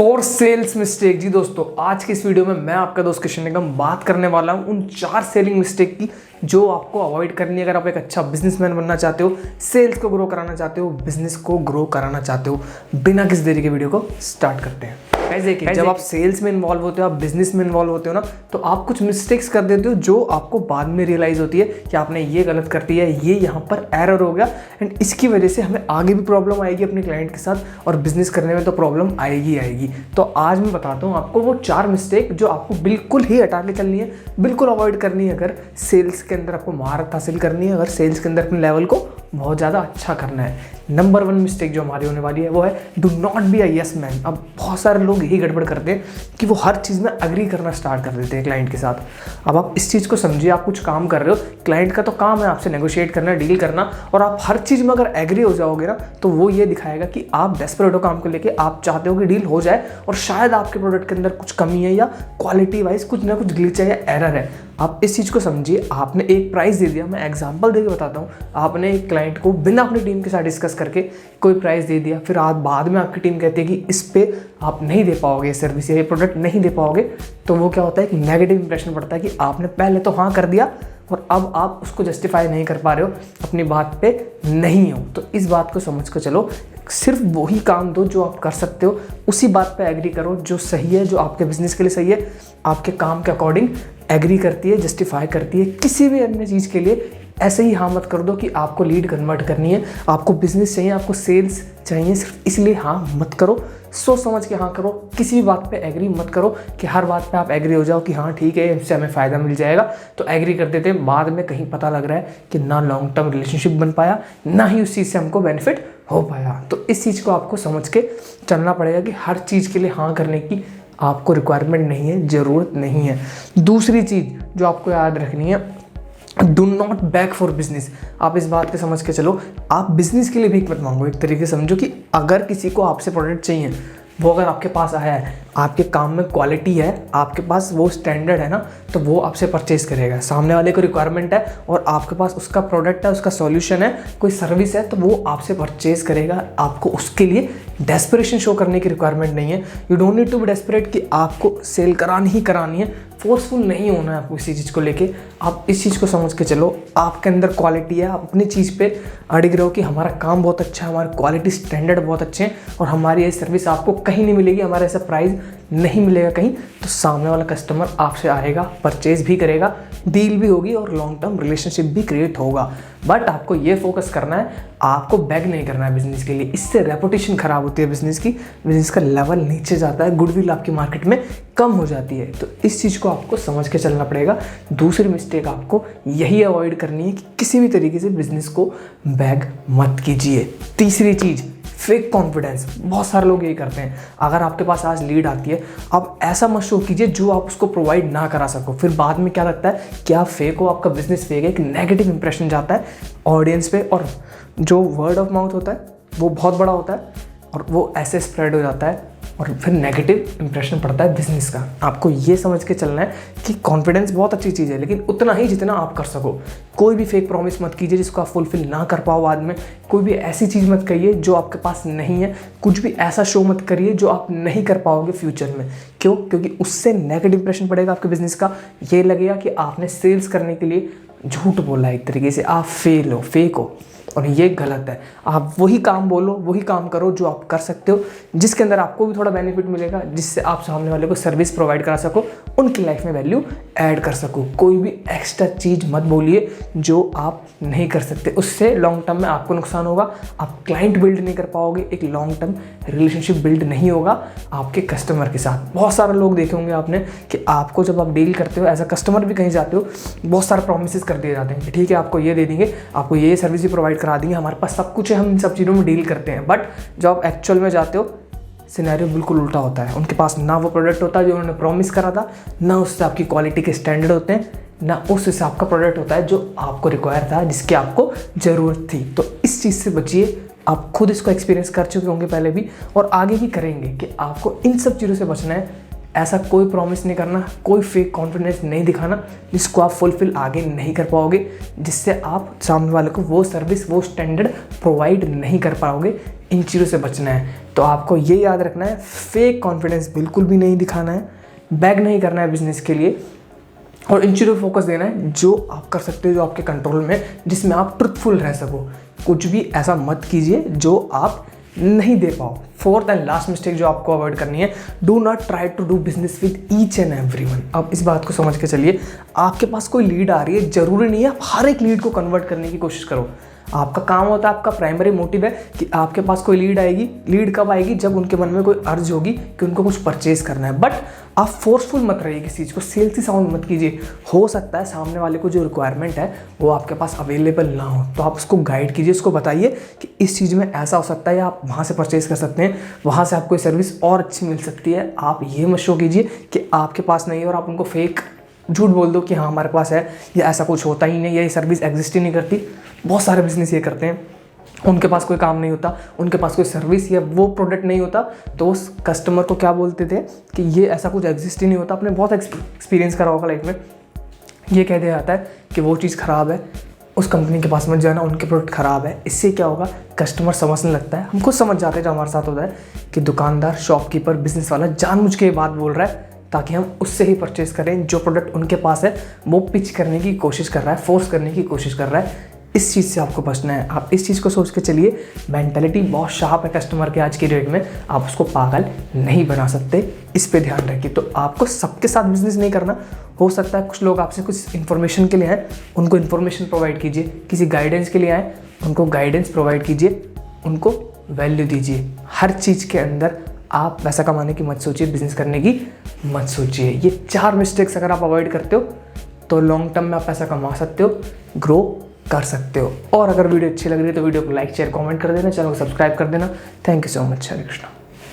For sales mistake. जी दोस्तों, आज की इस वीडियो में मैं आपका दोस्त किशन निगम बात करने वाला हूं उन 4 सेलिंग मिस्टेक की जो आपको अवॉइड करनी है अगर आप एक अच्छा बिजनेसमैन बनना चाहते हो, सेल्स को ग्रो कराना चाहते हो, बिजनेस को ग्रो कराना चाहते हो। बिना किसी देरी के वीडियो को स्टार्ट करते हैं। देखिए, जब आप सेल्स में इन्वॉल्व होते हो, आप बिजनेस में इन्वॉल्व होते हो ना, तो आप कुछ मिस्टेक्स कर देते हो जो आपको बाद में रियलाइज होती है कि आपने ये गलत कर दिया, ये यहाँ पर एरर हो गया एंड इसकी वजह से हमें आगे भी प्रॉब्लम आएगी अपने क्लाइंट के साथ और बिजनेस करने में तो प्रॉब्लम आएगी। तो आज मैं बताता हूँ आपको वो 4 मिस्टेक जो आपको बिल्कुल ही हटा के चलनी है, बिल्कुल अवॉइड करनी है अगर सेल्स के अंदर आपको महारत हासिल करनी है, अगर सेल्स के अंदर अपने लेवल को बहुत ज़्यादा अच्छा करना है। नंबर 1 मिस्टेक जो हमारी होने वाली है वो है do not be a yes man. अब बहुत सारे लोग यही गड़बड़ करते हैं कि वो हर चीज़ में अग्री करना स्टार्ट कर देते हैं क्लाइंट के साथ। अब आप इस चीज़ को समझिए, आप कुछ काम कर रहे हो, क्लाइंट का तो काम है आपसे नेगोशिएट करना, डील करना, और आप हर चीज़ में अगर एग्री हो जाओगे ना तो वो ये दिखाएगा कि आप डेस्परेट हो काम को लेके, आप चाहते हो कि डील हो जाए और शायद आपके प्रोडक्ट के अंदर कुछ कमी है या क्वालिटी वाइज कुछ ना कुछ ग्लिच है या एरर है। आप इस चीज़ को समझिए। आपने एक प्राइस दे दिया, मैं एग्जांपल देके बताता हूँ। आपने एक क्लाइंट को बिना अपनी टीम के साथ डिस्कस करके कोई प्राइस दे दिया, फिर आज बाद में आपकी टीम कहती है कि इस पे आप नहीं दे पाओगे, सर्विस या ये प्रोडक्ट नहीं दे पाओगे, तो वो क्या होता है, एक नेगेटिव इंप्रेशन पड़ता है कि आपने पहले तो हाँ कर दिया और अब आप उसको जस्टिफाई नहीं कर पा रहे हो, अपनी बात पे नहीं हो। तो इस बात को समझ कर चलो, सिर्फ वही काम दो जो आप कर सकते हो, उसी बात पे एग्री करो जो सही है, जो आपके बिजनेस के लिए सही है, आपके काम के अकॉर्डिंग एग्री करती है, जस्टिफाई करती है। किसी भी अन्य चीज़ के लिए ऐसे ही हाँ मत कर दो कि आपको लीड कन्वर्ट करनी है, आपको बिजनेस चाहिए, आपको सेल्स चाहिए, सिर्फ इसलिए हाँ मत करो। सोच समझ के हाँ करो। किसी भी बात पे एग्री मत करो कि हर बात पे आप एग्री हो जाओ कि हाँ ठीक है, इससे हमें फ़ायदा मिल जाएगा, तो एग्री कर देते हैं। बाद में कहीं पता लग रहा है कि ना लॉन्ग टर्म रिलेशनशिप बन पाया, ना ही उस चीज़ से हमको बेनिफिट हो पाया। तो इस चीज़ को आपको समझ के चलना पड़ेगा कि हर चीज़ के लिए हाँ करने की आपको रिक्वायरमेंट नहीं है, ज़रूरत नहीं है। दूसरी चीज़ जो आपको याद रखनी है, do not back for business. आप इस बात को समझ के चलो, आप बिजनेस के लिए भीख मत मांगो। एक तरीके से समझो कि अगर किसी को आपसे प्रोडक्ट चाहिए, वो अगर आपके पास आया है, आपके काम में क्वालिटी है, आपके पास वो स्टैंडर्ड है ना, तो वो आपसे परचेज करेगा। सामने वाले को रिक्वायरमेंट है और आपके पास उसका प्रोडक्ट है, उसका सॉल्यूशन है, कोई सर्विस है, तो वो आपसे परचेज करेगा। आपको उसके लिए डेस्परेशन शो करने की रिक्वायरमेंट नहीं है। You don't need to be desperate कि आपको सेल करानी ही करानी है। फोर्सफुल नहीं होना है आपको इसी चीज़ को लेके। आप इस चीज़ को समझ के चलो, आपके अंदर क्वालिटी है, आप अपनी चीज़ पे अड़िग रहो कि हमारा काम बहुत अच्छा है, हमारे क्वालिटी स्टैंडर्ड बहुत अच्छे हैं और हमारी ये सर्विस आपको कहीं नहीं मिलेगी, हमारा ऐसा प्राइस नहीं मिलेगा कहीं। तो सामने वाला कस्टमर आपसे आएगा, परचेज भी करेगा, डील भी होगी और लॉन्ग टर्म रिलेशनशिप भी क्रिएट होगा। बट आपको ये फोकस करना है, आपको बैग नहीं करना है बिजनेस के लिए। इससे रेपुटेशन खराब होती है बिजनेस की, बिजनेस का लेवल नीचे जाता है, गुडविल आपकी मार्केट में कम हो जाती है। तो इस चीज़ को आपको समझ के चलना पड़ेगा। दूसरी मिस्टेक आपको यही अवॉइड करनी है कि किसी भी तरीके से बिजनेस को बैग मत कीजिए। तीसरी चीज़, फेक कॉन्फिडेंस। बहुत सारे लोग यही करते हैं। अगर आपके पास आज लीड आती है, आप ऐसा मत शो कीजिए जो आप उसको प्रोवाइड ना करा सको। फिर बाद में क्या लगता है कि आप फेक हो, आपका बिजनेस फेक है, एक नेगेटिव इंप्रेशन जाता है ऑडियंस पे और जो वर्ड ऑफ माउथ होता है वो बहुत बड़ा होता है और वो ऐसे स्प्रेड हो जाता है और फिर नेगेटिव इंप्रेशन पड़ता है बिजनेस का। आपको ये समझ के चलना है कि कॉन्फिडेंस बहुत अच्छी चीज़ है, लेकिन उतना ही जितना आप कर सको। कोई भी फेक प्रॉमिस मत कीजिए जिसको आप फुलफिल ना कर पाओ बाद में। कोई भी ऐसी चीज़ मत करिए जो आपके पास नहीं है। कुछ भी ऐसा शो मत करिए जो आप नहीं कर पाओगे फ्यूचर में। क्यों? क्योंकि उससे नेगेटिव इंप्रेशन पड़ेगा आपके बिजनेस का। ये लगेगा कि आपने सेल्स करने के लिए झूठ बोला, एक तरीके से आप फेल हो, फेक हो, और ये गलत है। आप वही काम बोलो, वही काम करो जो आप कर सकते हो, जिसके अंदर आपको भी थोड़ा बेनिफिट मिलेगा, जिससे आप सामने वाले को सर्विस प्रोवाइड करा सको, उनकी लाइफ में वैल्यू ऐड कर सको। कोई भी एक्स्ट्रा चीज़ मत बोलिए जो आप नहीं कर सकते। उससे लॉन्ग टर्म में आपको नुकसान होगा, आप क्लाइंट बिल्ड नहीं कर पाओगे, एक लॉन्ग टर्म रिलेशनशिप बिल्ड नहीं होगा आपके कस्टमर के साथ। बहुत सारे लोग देखे होंगे आपने कि आपको जब आप डील करते हो, एज अ कस्टमर भी कहीं जाते हो, बहुत सारे प्रोमिस कर दिए जाते हैं कि ठीक है आपको ये दे देंगे, आपको ये सर्विस भी प्रोवाइड करा देंगे, हमारे पास सब कुछ है, हम इन सब चीज़ों में डील करते हैं। बट जब आप एक्चुअल में जाते हो, सिनेरियो बिल्कुल उल्टा होता है। उनके पास ना वो प्रोडक्ट होता है जो उन्होंने प्रॉमिस करा था, ना उससे आपकी क्वालिटी के स्टैंडर्ड होते हैं, ना उस हिसाब का प्रोडक्ट होता है जो आपको रिक्वायर था, जिसकी आपको ज़रूरत थी। तो इस चीज़ से बचिए। आप खुद इसको एक्सपीरियंस कर चुके होंगे पहले भी और आगे भी करेंगे कि आपको इन सब चीज़ों से बचना है। ऐसा कोई प्रॉमिस नहीं करना, कोई फेक कॉन्फिडेंस नहीं दिखाना जिसको आप फुलफिल आगे नहीं कर पाओगे, जिससे आप सामने वाले को वो सर्विस, वो स्टैंडर्ड प्रोवाइड नहीं कर पाओगे। इन चीज़ों से बचना है। तो आपको ये याद रखना है, फेक कॉन्फिडेंस बिल्कुल भी नहीं दिखाना है, बैग नहीं करना है बिजनेस के लिए, और इन चीज़ों पर फोकस देना है जो आप कर सकते हो, जो आपके कंट्रोल में, जिसमें आप ट्रुथफुल रह सको। कुछ भी ऐसा मत कीजिए जो आप नहीं दे पाओ। फोर्थ एंड लास्ट मिस्टेक जो आपको अवॉइड करनी है, do not try to do business with each and everyone. अब इस बात को समझ के चलिए, आपके पास कोई लीड आ रही है, जरूरी नहीं है आप हर एक लीड को कन्वर्ट करने की कोशिश करो। आपका काम होता है, आपका प्राइमरी मोटिव है कि आपके पास कोई लीड आएगी। लीड कब आएगी? जब उनके मन में कोई अर्ज होगी कि उनको कुछ परचेज करना है। बट आप फोर्सफुल मत रहिए किसी चीज़ को, सेल्सी साउंड मत कीजिए। हो सकता है सामने वाले को जो रिक्वायरमेंट है वो आपके पास अवेलेबल ना हो, तो आप उसको गाइड कीजिए, उसको बताइए कि इस चीज़ में ऐसा हो सकता है, या आप वहाँ से परचेज कर सकते हैं, वहाँ से आपको सर्विस और अच्छी मिल सकती है। आप ये मत शो कीजिए कि आपके पास नहीं है और आप उनको फेक झूठ बोल दो कि हाँ हमारे पास है, या ऐसा कुछ होता ही नहीं, या ये सर्विस एग्जिस्ट ही नहीं करती। बहुत सारे बिजनेस ये करते हैं, उनके पास कोई काम नहीं होता, उनके पास कोई सर्विस या वो प्रोडक्ट नहीं होता, तो उस कस्टमर को क्या बोलते थे कि ये ऐसा कुछ एग्जिस्ट ही नहीं होता। आपने बहुत एक्सपीरियंस करा होगा लाइफ में। ये कह दिया जाता है कि वो चीज़ ख़राब है, उस कंपनी के पास मत जाना, उनके प्रोडक्ट ख़राब है। इससे क्या होगा, कस्टमर समझने लगता है, हम खुद समझ जाते हैं जो हमारे साथ होता है कि दुकानदार, शॉपकीपर, बिजनेस वाला जानबूझ के ये बात बोल रहा है ताकि हम उससे ही परचेज करें। जो प्रोडक्ट उनके पास है वो पिच करने की कोशिश कर रहा है, फोर्स करने की कोशिश कर रहा है। इस चीज़ से आपको बचना है। आप इस चीज़ को सोच के चलिए। मेंटालिटी बहुत शार्प है कस्टमर के आज की डेट में, आप उसको पागल नहीं बना सकते, इस पे ध्यान रखिए। तो आपको सबके साथ बिजनेस नहीं करना। हो सकता है कुछ लोग आपसे कुछ इन्फॉर्मेशन के लिए आए, उनको इन्फॉर्मेशन प्रोवाइड कीजिए। किसी गाइडेंस के लिए आए, उनको गाइडेंस प्रोवाइड कीजिए, उनको वैल्यू दीजिए। हर चीज़ के अंदर आप पैसा कमाने की मत सोचिए, बिजनेस करने की मत सोचिए। ये 4 मिस्टेक्स अगर आप अवॉइड करते हो तो लॉन्ग टर्म में आप पैसा कमा सकते हो, ग्रो कर सकते हो। और अगर वीडियो अच्छी लग रही है तो वीडियो को लाइक, शेयर, कमेंट कर देना, चैनल को सब्सक्राइब कर देना। Thank you so much. Hare Krishna.